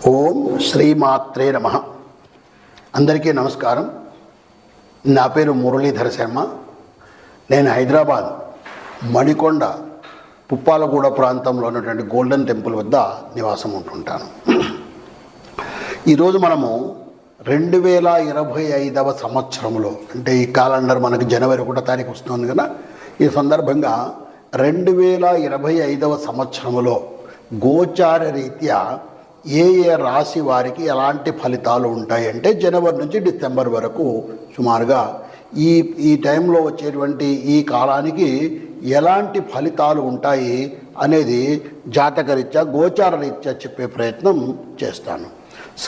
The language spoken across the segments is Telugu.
ఓం శ్రీమాత్రే నమః. అందరికీ నమస్కారం. నా పేరు మురళీధర శర్మ. నేను హైదరాబాద్ మణికొండ పుప్పాలగూడ ప్రాంతంలో ఉన్నటువంటి గోల్డెన్ టెంపుల్ వద్ద నివాసం ఉంటుంటాను. ఈరోజు మనము 2025వ సంవత్సరంలో, అంటే ఈ క్యాలెండర్ మనకు జనవరి 1వ తారీఖు వస్తుంది కదా, ఈ సందర్భంగా 2025వ సంవత్సరంలో గోచార రీత్యా ఏ రాశి వారికి ఎలాంటి ఫలితాలు ఉంటాయంటే జనవరి నుంచి డిసెంబర్ వరకు సుమారుగా ఈ టైంలో వచ్చేటువంటి ఈ కాలానికి ఎలాంటి ఫలితాలు ఉంటాయి అనేది జాతకరీత్యా గోచార రీత్యా చెప్పే ప్రయత్నం చేస్తాను.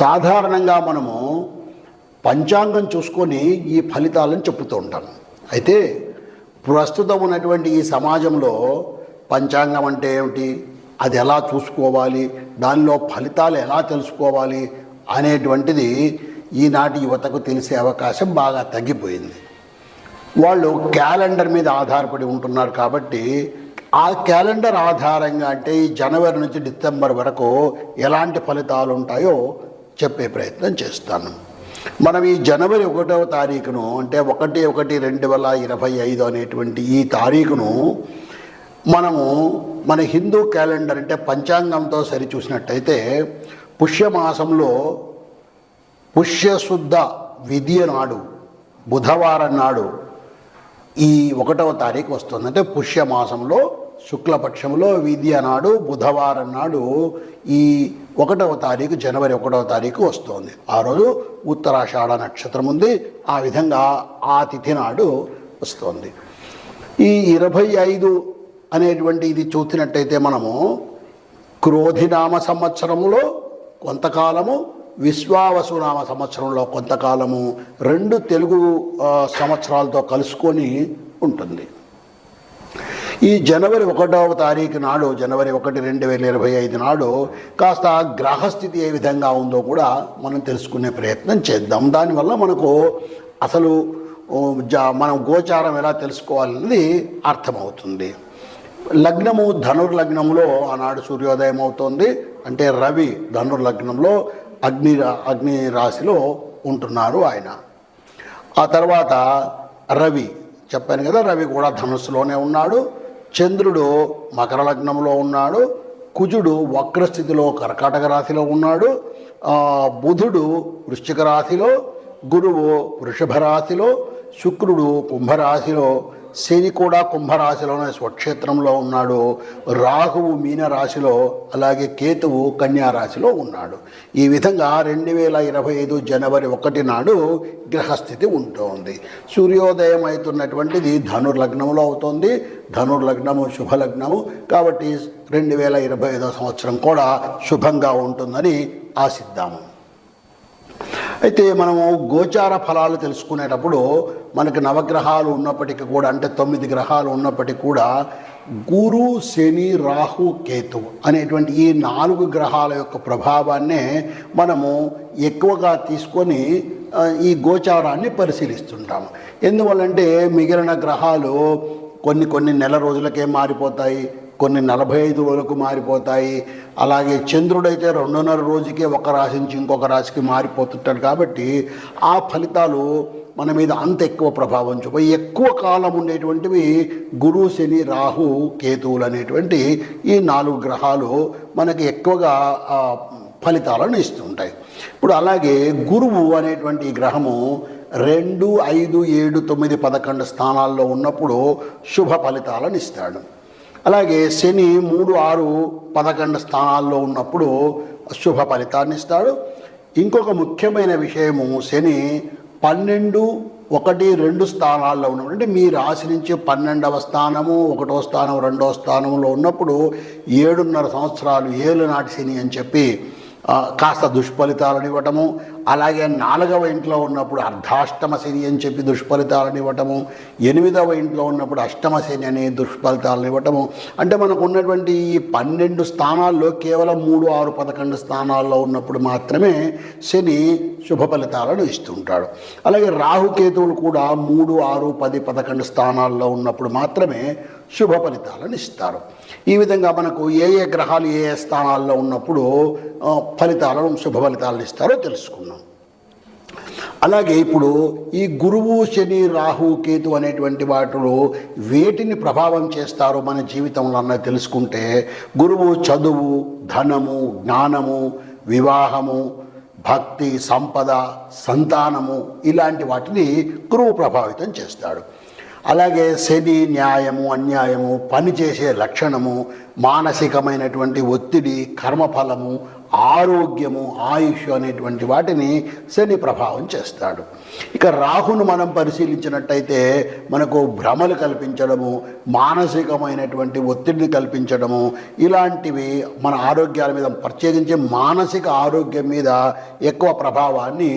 సాధారణంగా మనము పంచాంగం చూసుకొని ఈ ఫలితాలను చెప్పుతూ ఉంటాము. అయితే ప్రస్తుతం ఉన్నటువంటి ఈ సమాజంలో పంచాంగం అంటే ఏమిటి, అది ఎలా చూసుకోవాలి, దానిలో ఫలితాలు ఎలా తెలుసుకోవాలి అనేటువంటిది ఈనాటి యువతకు తెలిసే అవకాశం బాగా తగ్గిపోయింది. వాళ్ళు క్యాలెండర్ మీద ఆధారపడి ఉంటున్నారు. కాబట్టి ఆ క్యాలెండర్ ఆధారంగా, అంటే ఈ జనవరి నుంచి డిసెంబర్ వరకు ఎలాంటి ఫలితాలు ఉంటాయో చెప్పే ప్రయత్నం చేస్తాను. మనం ఈ జనవరి 1వ తారీఖును, అంటే 1/1/2025 అనేటువంటి ఈ తారీఖును మనము మన హిందూ క్యాలెండర్ అంటే పంచాంగంతో సరిచూసినట్టయితే పుష్యమాసంలో పుష్యశుద్ధ విద్య నాడు బుధవారం నాడు ఈ 1వ తారీఖు వస్తుంది. అంటే పుష్యమాసంలో శుక్లపక్షంలో విద్య నాడు బుధవారం నాడు ఈ 1వ తారీఖు, జనవరి 1వ తారీఖు వస్తుంది. ఆ రోజు ఉత్తరాషాఢ నక్షత్రం ఉంది. ఆ విధంగా ఆ తిథి నాడు వస్తుంది. ఈ 25 అనేటువంటి ఇది చూసినట్టయితే మనము క్రోధినామ సంవత్సరంలో కొంతకాలము, విశ్వావసునామ సంవత్సరంలో కొంతకాలము, 2 తెలుగు సంవత్సరాలతో కలుసుకొని ఉంటుంది. ఈ జనవరి 1వ తారీఖు నాడు, జనవరి 1, 2025 నాడు కాస్త గ్రహస్థితి ఏ విధంగా ఉందో కూడా మనం తెలుసుకునే ప్రయత్నం చేద్దాం. దానివల్ల మనకు అసలు మనం గోచారం ఎలా తెలుసుకోవాలన్నది అర్థమవుతుంది. లగ్నము ధనుర్లగ్నంలో ఆనాడు సూర్యోదయం అవుతోంది. అంటే రవి ధనుర్లగ్నంలో అగ్ని రాశిలో ఉంటున్నారు ఆయన. ఆ తర్వాత రవి చెప్పాను కదా, రవి కూడా ధనుస్సులోనే ఉన్నాడు. చంద్రుడు మకర లగ్నంలో ఉన్నాడు. కుజుడు వక్రస్థితిలో కర్కాటక రాశిలో ఉన్నాడు. బుధుడు వృశ్చిక రాశిలో, గురువు వృషభ రాశిలో, శుక్రుడు కుంభరాశిలో, శని కూడా కుంభరాశిలోనే స్వక్షేత్రంలో ఉన్నాడు. రాహువు మీనరాశిలో, అలాగే కేతువు కన్యారాశిలో ఉన్నాడు. ఈ విధంగా 2025 జనవరి 1 నాడు గ్రహస్థితి ఉంటుంది. సూర్యోదయం అవుతున్నటువంటిది ధనుర్లగ్నంలో అవుతుంది. ధనుర్లగ్నము శుభలగ్నము కాబట్టి 2025 సంవత్సరం కూడా శుభంగా ఉంటుందని ఆశిద్దాము. అయితే మనము గోచార ఫలాలు తెలుసుకునేటప్పుడు మనకి నవగ్రహాలు ఉన్నప్పటికీ కూడా, అంటే 9 గ్రహాలు ఉన్నప్పటికీ కూడా గురు, శని, రాహు, కేతు అనేటువంటి ఈ 4 గ్రహాల యొక్క ప్రభావాన్నే మనము ఎక్కువగా తీసుకొని ఈ గోచారాన్ని పరిశీలిస్తుంటాము. ఎందువల్లంటే మిగిలిన గ్రహాలు కొన్ని నెల రోజులకే మారిపోతాయి, కొన్ని 45 రోజులకు మారిపోతాయి. అలాగే చంద్రుడైతే 2.5 రోజుకే ఒక రాశి నుంచి ఇంకొక రాశికి మారిపోతుంటాడు. కాబట్టి ఆ ఫలితాలు మన మీద అంత ఎక్కువ ప్రభావం చూపి ఎక్కువ కాలం ఉండేటువంటివి గురు, శని, రాహు, కేతువులు అనేటువంటి ఈ 4 గ్రహాలు మనకి ఎక్కువగా ఫలితాలను ఇస్తుంటాయి. ఇప్పుడు అలాగే గురువు అనేటువంటి ఈ గ్రహము 2, 5, 7, 9, 11 స్థానాల్లో ఉన్నప్పుడు శుభ ఫలితాలను ఇస్తాడు. అలాగే శని 3, 6, 11 స్థానాల్లో ఉన్నప్పుడు శుభ ఫలితాన్ని ఇస్తాడు. ఇంకొక ముఖ్యమైన విషయము, శని 12, 1, 2 స్థానాల్లో ఉన్నప్పుడు, అంటే మీ రాశి నుంచి 12వ స్థానము, 1వ స్థానం, 2వ స్థానంలో ఉన్నప్పుడు 7.5 సంవత్సరాలు ఏలునాటి శని అని చెప్పి కాస్త దుష్ఫలితాలను ఇవ్వటము. అలాగే 4వ ఇంట్లో ఉన్నప్పుడు అర్ధాష్టమ శని అని చెప్పి దుష్ఫలితాలను ఇవ్వటము. 8వ ఇంట్లో ఉన్నప్పుడు అష్టమ శని అనే దుష్ఫలితాలను ఇవ్వటము. అంటే మనకు ఉన్నటువంటి ఈ 12 స్థానాల్లో కేవలం 3, 6, 11 స్థానాల్లో ఉన్నప్పుడు మాత్రమే శని శుభ ఫలితాలను ఇస్తుంటాడు. అలాగే రాహుకేతువులు కూడా 3, 6, 10, 11 స్థానాల్లో ఉన్నప్పుడు మాత్రమే శుభ ఫలితాలను ఇస్తారు. ఈ విధంగా మనకు ఏ ఏ గ్రహాలు ఏ ఏ స్థానాల్లో ఉన్నప్పుడు ఫలితాలను శుభ ఫలితాలను ఇస్తారో తెలుసుకున్నాం. అలాగే ఇప్పుడు ఈ గురువు శని రాహు కేతు అనేటువంటి వాటిలో వేటిని ప్రభావం చేస్తారో మన జీవితంలో అన్నది తెలుసుకుంటే, గురువు చదువు, ధనము, జ్ఞానము, వివాహము, భక్తి, సంపద, సంతానము ఇలాంటి వాటిని గురువు ప్రభావితం చేస్తాడు. అలాగే శని న్యాయము, అన్యాయము, పనిచేసే లక్షణము, మానసికమైనటువంటి ఒత్తిడి, కర్మఫలము, ఆరోగ్యము, ఆయుష్ అనేటువంటి వాటిని శని ప్రభావం చేస్తాడు. ఇక రాహును మనం పరిశీలించినట్టయితే మనకు భ్రమలు కల్పించడము, మానసికమైనటువంటి ఒత్తిడిని కల్పించడము, ఇలాంటివి మన ఆరోగ్యాల మీద, ప్రత్యేకించి మానసిక ఆరోగ్యం మీద ఎక్కువ ప్రభావాన్ని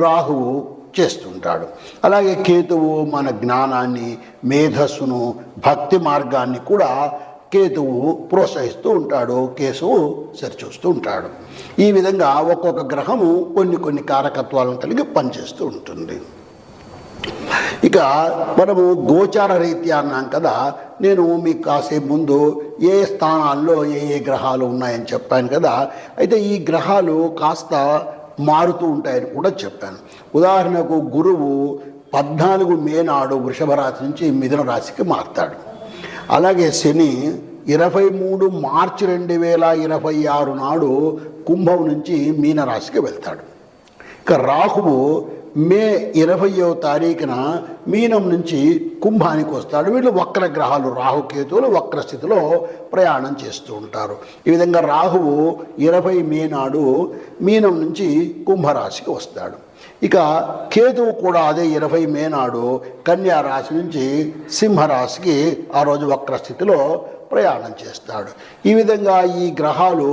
రాహువు చేస్తుంటాడు. అలాగే కేతువు మన జ్ఞానాన్ని, మేధస్సును, భక్తి మార్గాన్ని కూడా కేతువు ప్రోత్సహిస్తూ ఉంటాడు, కేతువు సరిచూస్తూ ఉంటాడు. ఈ విధంగా ఒక్కొక్క గ్రహము కొన్ని కారకత్వాలను కలిగి పనిచేస్తూ ఉంటుంది. ఇక మనము గోచార రీత్యా అన్నాం కదా, నేను మీకు కాసేపు ముందు ఏ స్థానాల్లో ఏ ఏ గ్రహాలు ఉన్నాయని చెప్పాను కదా. అయితే ఈ గ్రహాలు కాస్త మారుతూ ఉంటాయని కూడా చెప్పాను. ఉదాహరణకు గురువు 14 మే నాడు వృషభ రాశి నుంచి మిథున రాశికి మారుతాడు. అలాగే శని 23 మార్చి 2026 నాడు కుంభం నుంచి మీనరాశికి వెళ్తాడు. ఇక రాహువు మే 20వ తారీఖున మీనం నుంచి కుంభానికి వస్తాడు. వీళ్ళు వక్ర గ్రహాలు, రాహుకేతువులు వక్ర స్థితిలో ప్రయాణం చేస్తూ ఉంటారు. ఈ విధంగా రాహువు 20 మే నాడు మీనం నుంచి కుంభరాశికి వస్తాడు. ఇక కేతువు కూడా అదే 20 మే నాడు కన్యా రాశి నుంచి సింహరాశికి ఆ రోజు వక్ర స్థితిలో ప్రయాణం చేస్తాడు. ఈ విధంగా ఈ గ్రహాలు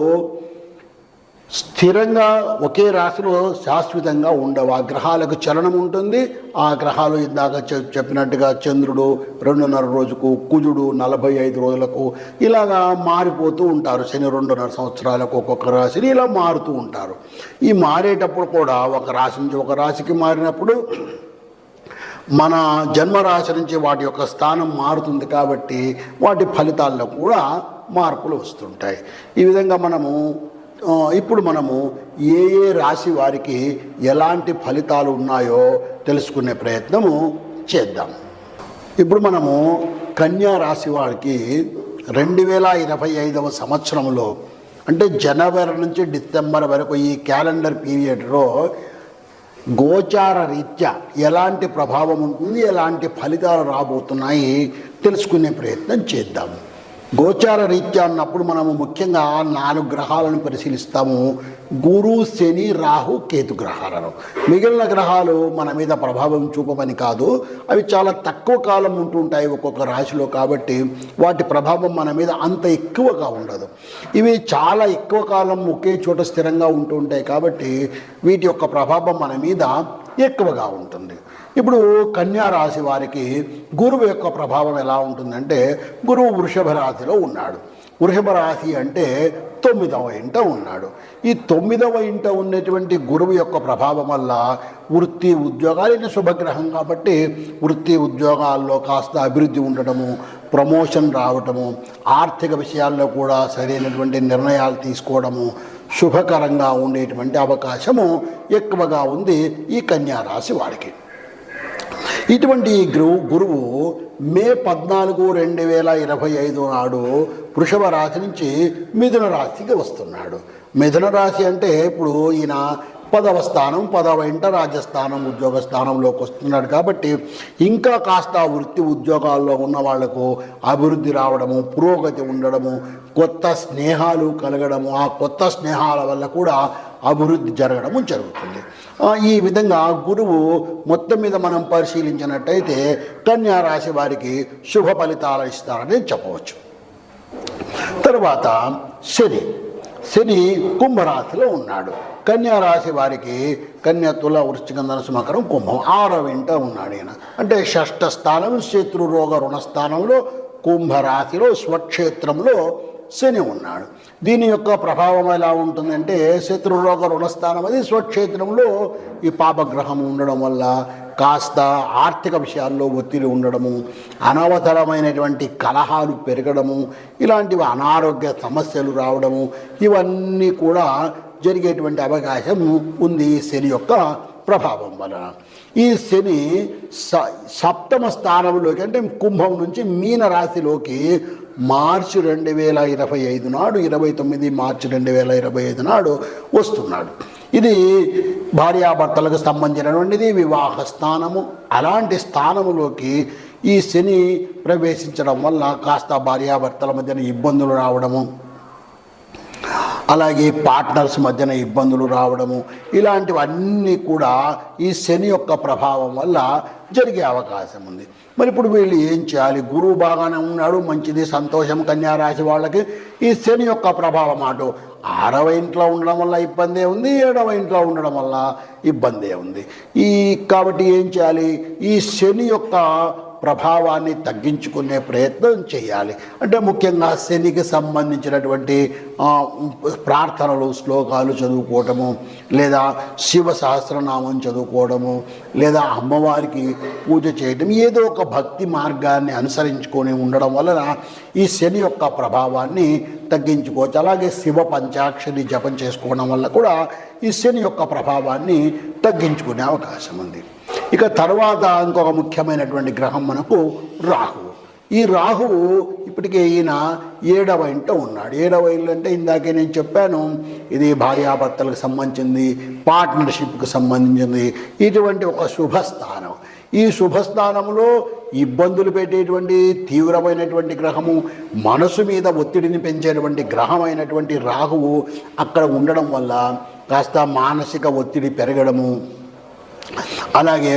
స్థిరంగా ఒకే రాశిలో శాశ్వతంగా ఉండవు. ఆ గ్రహాలకు చలనం ఉంటుంది. ఆ గ్రహాలు ఇందాక చెప్పినట్టుగా చంద్రుడు 2.5 రోజుకు, కుజుడు 45 రోజులకు ఇలాగా మారిపోతూ ఉంటారు. శని 2.5 సంవత్సరాలకు ఒక్కొక్క రాశిని ఇలా మారుతూ ఉంటారు. ఈ మారేటప్పుడు కూడా ఒక రాశి నుంచి ఒక రాశికి మారినప్పుడు మన జన్మరాశి నుంచి వాటి యొక్క స్థానం మారుతుంది కాబట్టి వాటి ఫలితాల్లో కూడా మార్పులు వస్తుంటాయి. ఈ విధంగా ఇప్పుడు మనము ఏ ఏ రాశి వారికి ఎలాంటి ఫలితాలు ఉన్నాయో తెలుసుకునే ప్రయత్నము చేద్దాం. ఇప్పుడు మనము కన్యా రాశి వారికి 2025వ సంవత్సరంలో, అంటే జనవరి నుంచి డిసెంబర్ వరకు ఈ క్యాలెండర్ పీరియడ్లో గోచార రీత్యా ఎలాంటి ప్రభావం ఉంటుంది, ఎలాంటి ఫలితాలు రాబోతున్నాయి తెలుసుకునే ప్రయత్నం చేద్దాము. గోచార రీత్యా అన్నప్పుడు మనము ముఖ్యంగా 4 గ్రహాలను పరిశీలిస్తాము. గురు, శని, రాహు, కేతు గ్రహాలను. మిగిలిన గ్రహాలు మన మీద ప్రభావం చూపమని కాదు, అవి చాలా తక్కువ కాలం ఉంటుంటాయి ఒక్కొక్క రాశిలో, కాబట్టి వాటి ప్రభావం మన మీద అంత ఎక్కువగా ఉండదు. ఇవి చాలా ఎక్కువ కాలం ఒకే చోట స్థిరంగా ఉంటుంటాయి కాబట్టి వీటి యొక్క ప్రభావం మన మీద ఎక్కువగా ఉంటుంది. ఇప్పుడు కన్యా రాశి వారికి గురువు యొక్క ప్రభావం ఎలా ఉంటుందంటే, గురువు వృషభ రాశిలో ఉన్నాడు. వృషభ రాశి అంటే 9వ ఇంట ఉన్నాడు. ఈ 9వ ఇంట ఉన్నటువంటి గురువు యొక్క ప్రభావం వల్ల వృత్తి ఉద్యోగాలు, శుభగ్రహం కాబట్టి వృత్తి ఉద్యోగాల్లో కాస్త అభివృద్ధి ఉండటము, ప్రమోషన్ రావటము, ఆర్థిక విషయాల్లో కూడా సరైనటువంటి నిర్ణయాలు తీసుకోవడము, శుభకరంగా ఉండేటువంటి అవకాశము ఎక్కువగా ఉంది ఈ కన్యా రాశి వారికి. ఇటువంటి గురువు మే 14, 2025 నాడు వృషభ రాశి నుంచి మిథున రాశికి వస్తున్నాడు. మిథున రాశి అంటే ఇప్పుడు ఈయన 10వ స్థానం, 10వ ఇంట రాజ్యస్థానం, ఉద్యోగ స్థానంలోకి వస్తున్నాడు కాబట్టి ఇంకా కాస్త వృత్తి ఉద్యోగాల్లో ఉన్న వాళ్లకు అభివృద్ధి రావడము, పురోగతి ఉండడము, కొత్త స్నేహాలు కలగడము, ఆ కొత్త స్నేహాల వల్ల కూడా అభివృద్ధి జరగడము జరుగుతుంది. ఈ విధంగా గురువు మొత్తం మీద మనం పరిశీలించినట్టయితే కన్యా రాశి వారికి శుభ ఫలితాలు ఇస్తారని చెప్పవచ్చు. తర్వాత శని కుంభరాశిలో ఉన్నాడు. కన్యా రాశి వారికి కన్య, తుల, వృశ్చికం, ధనుసు, మకరం, కుంభం 6వ ఇంట ఉన్నాడు ఈయన. అంటే 6ష్ఠ స్థానం, శత్రు రోగ రుణస్థానంలో, కుంభరాశిలో స్వక్షేత్రంలో శని ఉన్నాడు. దీని యొక్క ప్రభావం ఎలా ఉంటుందంటే శత్రురోగ రుణస్థానం అది స్వక్షేత్రంలో ఈ పాపగ్రహం ఉండడం వల్ల కాస్త ఆర్థిక విషయాల్లో ఒత్తిడి ఉండడము, అనవసరమైనటువంటి కలహాలు పెరగడము, ఇలాంటివి అనారోగ్య సమస్యలు రావడము, ఇవన్నీ కూడా జరిగేటువంటి అవకాశం ఉంది శని యొక్క ప్రభావం వలన. ఈ శని సప్తమ స్థానంలోకి అంటే కుంభం నుంచి మీన రాశిలోకి మార్చి 2025 నాడు 29 మార్చి 2025 నాడు వస్తున్నాడు. ఇది భార్యాభర్తలకు సంబంధించినటువంటిది, వివాహ స్థానము. అలాంటి స్థానములోకి ఈ శని ప్రవేశించడం వల్ల కాస్త భార్యాభర్తల మధ్యన ఇబ్బందులు రావడము, అలాగే పార్ట్నర్స్ మధ్యన ఇబ్బందులు రావడము, ఇలాంటివన్నీ కూడా ఈ శని యొక్క ప్రభావం వల్ల జరిగే అవకాశం ఉంది. మరి ఇప్పుడు వీళ్ళు ఏం చేయాలి? గురువు బాగానే ఉన్నాడు, మంచిది, సంతోషం. కన్యా రాశి వాళ్ళకి ఈ శని యొక్క ప్రభావం అటు 6వ ఇంట్లో ఉండడం వల్ల ఇబ్బందే ఉంది, 7వ ఇంట్లో ఉండడం వల్ల ఇబ్బందే ఉంది. కాబట్టి ఏం చేయాలి? ఈ శని యొక్క ప్రభావాన్ని తగ్గించుకునే ప్రయత్నం చేయాలి. అంటే ముఖ్యంగా శనికి సంబంధించినటువంటి ప్రార్థనలు, శ్లోకాలు చదువుకోవటము, లేదా శివ సహస్రనామం చదువుకోవడము, లేదా అమ్మవారికి పూజ చేయడం, ఏదో ఒక భక్తి మార్గాన్ని అనుసరించుకొని ఉండడం వలన ఈ శని యొక్క ప్రభావాన్ని తగ్గించుకోవచ్చు. అలాగే శివ పంచాక్షరి జపం చేసుకోవడం వల్ల కూడా ఈ శని యొక్క ప్రభావాన్ని తగ్గించుకునే అవకాశం ఉంది. ఇక తర్వాత ఇంకొక ముఖ్యమైనటువంటి గ్రహం మనకు రాహువు. ఈ రాహువు ఇప్పటికే ఈయన 7వ ఇంట ఉన్నాడు. 7వ ఇల్లు అంటే ఇందాకే నేను చెప్పాను, ఇది భార్యాభర్తలకు సంబంధించింది, పార్ట్నర్షిప్కి సంబంధించింది, ఇటువంటి ఒక శుభస్థానం. ఈ శుభస్థానంలో ఇబ్బందులు పెట్టేటువంటి తీవ్రమైనటువంటి గ్రహము, మనసు మీద ఒత్తిడిని పెంచేటువంటి గ్రహమైనటువంటి రాహువు అక్కడ ఉండడం వల్ల కాస్త మానసిక ఒత్తిడి పెరగడము, అలాగే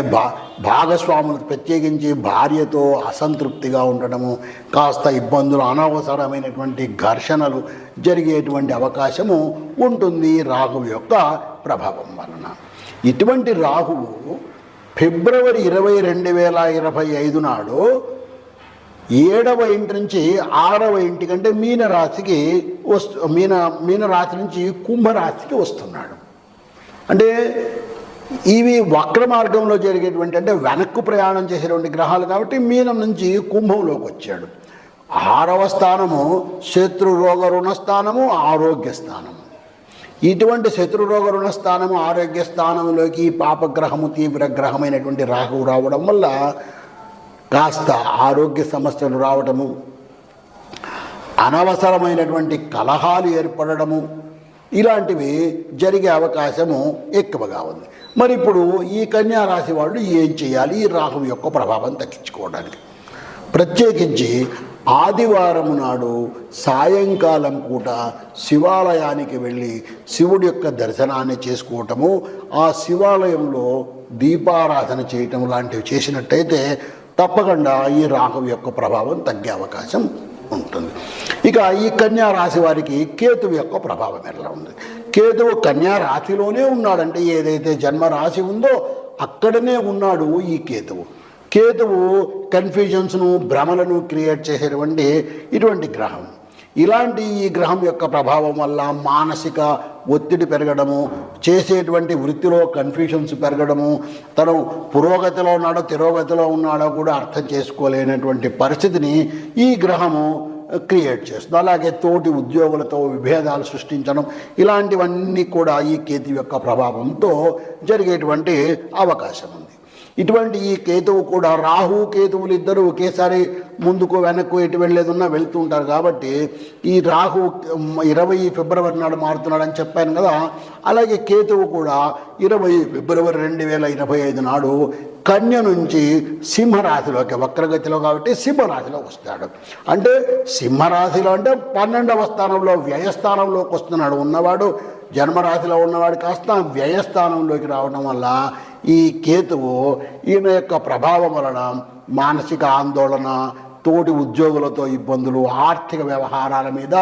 భాగస్వాములకు ప్రత్యేకించి భార్యతో అసంతృప్తిగా ఉండడము, కాస్త ఇబ్బందులు, అనవసరమైనటువంటి ఘర్షణలు జరిగేటువంటి అవకాశము ఉంటుంది రాహువు యొక్క ప్రభావం వలన. ఇటువంటి రాహువు ఫిబ్రవరి 20, 2025 నాడు 7వ ఇంటి నుంచి 6వ ఇంటికంటే మీనరాశికి మీనరాశి నుంచి కుంభరాశికి వస్తున్నాడు. అంటే ఇవి వక్ర మార్గంలో జరిగేటువంటి, అంటే వెనక్కు ప్రయాణం చేసేటువంటి గ్రహాలు కాబట్టి మీనం నుంచి కుంభంలోకి వచ్చాడు. 6వ స్థానము శత్రురోగ రుణస్థానము, ఆరోగ్య స్థానము. ఇటువంటి శత్రురోగ రుణస్థానము, ఆరోగ్య స్థానంలోకి పాపగ్రహము, తీవ్ర గ్రహమైనటువంటి రాహువు రావడం వల్ల కాస్త ఆరోగ్య సమస్యలు రావడము, అనవసరమైనటువంటి కలహాలు ఏర్పడము, ఇలాంటివి జరిగే అవకాశము ఎక్కువగా ఉంది. మరి ఇప్పుడు ఈ కన్యా రాశి వాళ్ళు ఏం చేయాలి ఈ రాహువు యొక్క ప్రభావం తగ్గించుకోవడానికి? ప్రత్యేకించి ఆదివారం నాడు సాయంకాలం పూట శివాలయానికి వెళ్ళి శివుడి యొక్క దర్శనాన్ని చేసుకోవటము, ఆ శివాలయంలో దీపారాధన చేయటం లాంటివి చేసినట్టయితే తప్పకుండా ఈ రాహువు యొక్క ప్రభావం తగ్గే అవకాశం ఉంటుంది. ఇక ఈ కన్యా రాశి వారికి కేతువు యొక్క ప్రభావం ఎలా ఉంది? కేతువు కన్యా రాశిలోనే ఉన్నాడంటే, ఏదైతే జన్మరాశి ఉందో అక్కడనే ఉన్నాడు ఈ కేతువు. కేతువు కన్ఫ్యూజన్స్ను, భ్రమలను క్రియేట్ చేసేటువంటి ఇటువంటి గ్రహం. ఇలాంటి ఈ గ్రహం యొక్క ప్రభావం వల్ల మానసిక ఒత్తిడి పెరగడము, చేసేటువంటి వృత్తిలో కన్ఫ్యూషన్స్ పెరగడము, తను పురోగతిలో ఉన్నాడో తిరోగతిలో ఉన్నాడో కూడా అర్థం చేసుకోలేనటువంటి పరిస్థితిని ఈ గ్రహము క్రియేట్ చేస్తుంది. అలాగే తోటి ఉద్యోగులతో విభేదాలు సృష్టించడం, ఇలాంటివన్నీ కూడా ఈ కేతు యొక్క ప్రభావంతో జరిగేటువంటి అవకాశం ఉంది. ఇటువంటి ఈ కేతువు కూడా, రాహు కేతువులు ఇద్దరు ఒకేసారి ముందుకు వెనక్కు ఎటు వెళ్ళేదున్నా వెళ్తూ ఉంటారు కాబట్టి ఈ రాహు 20 ఫిబ్రవరి నాడు మారుతున్నాడని చెప్పాను కదా, అలాగే కేతువు కూడా 20 ఫిబ్రవరి 2025 నాడు కన్య నుంచి సింహరాశిలోకి, వక్రగతిలో కాబట్టి సింహరాశిలో వస్తాడు. అంటే సింహరాశిలో అంటే 12వ స్థానంలో వ్యయస్థానంలోకి వస్తున్నాడు. ఉన్నవాడు జన్మరాశిలో ఉన్నవాడు కాస్త వ్యయస్థానంలోకి రావడం వల్ల ఈ కేతువు ఈయన యొక్క ప్రభావం వలన మానసిక ఆందోళన, తోటి ఉద్యోగులతో ఇబ్బందులు, ఆర్థిక వ్యవహారాల మీద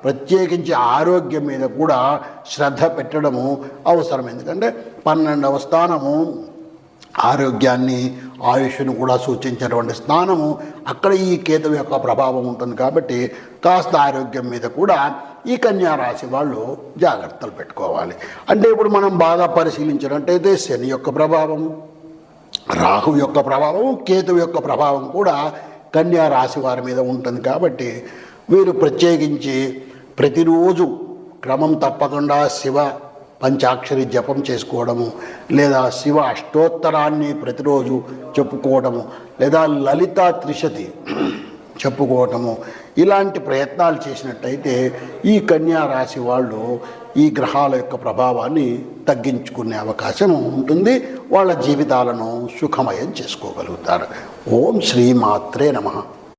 ప్రత్యేకించి ఆరోగ్యం మీద కూడా శ్రద్ధ పెట్టడము అవసరం. ఎందుకంటే 12వ స్థానము ఆరోగ్యాన్ని, ఆయుష్ను కూడా సూచించేటువంటి స్థానము, అక్కడ ఈ కేతువు యొక్క ప్రభావం ఉంటుంది కాబట్టి కాస్త ఆరోగ్యం మీద కూడా ఈ కన్యా రాశి వాళ్ళు జాగ్రత్తలు పెట్టుకోవాలి. అంటే ఇప్పుడు మనం బాగా పరిశీలించినట్టయితే శని యొక్క ప్రభావం, రాహు యొక్క ప్రభావం, కేతువు యొక్క ప్రభావం కూడా కన్యా రాశి వారి మీద ఉంటుంది. కాబట్టి వీరు ప్రత్యేకించి ప్రతిరోజు క్రమం తప్పకుండా శివ పంచాక్షరి జపం చేసుకోవడము, లేదా శివ అష్టోత్తరాన్ని ప్రతిరోజు చెప్పుకోవడము, లేదా లలితా త్రిశతి చెప్పుకోవటము, ఇలాంటి ప్రయత్నాలు చేసినట్టయితే ఈ కన్యా రాశి వాళ్ళు ఈ గ్రహాల యొక్క ప్రభావాన్ని తగ్గించుకునే అవకాశం ఉంటుంది. వాళ్ళ జీవితాలను సుఖమయం చేసుకోగలుగుతారు. ఓం శ్రీమాత్రే నమః.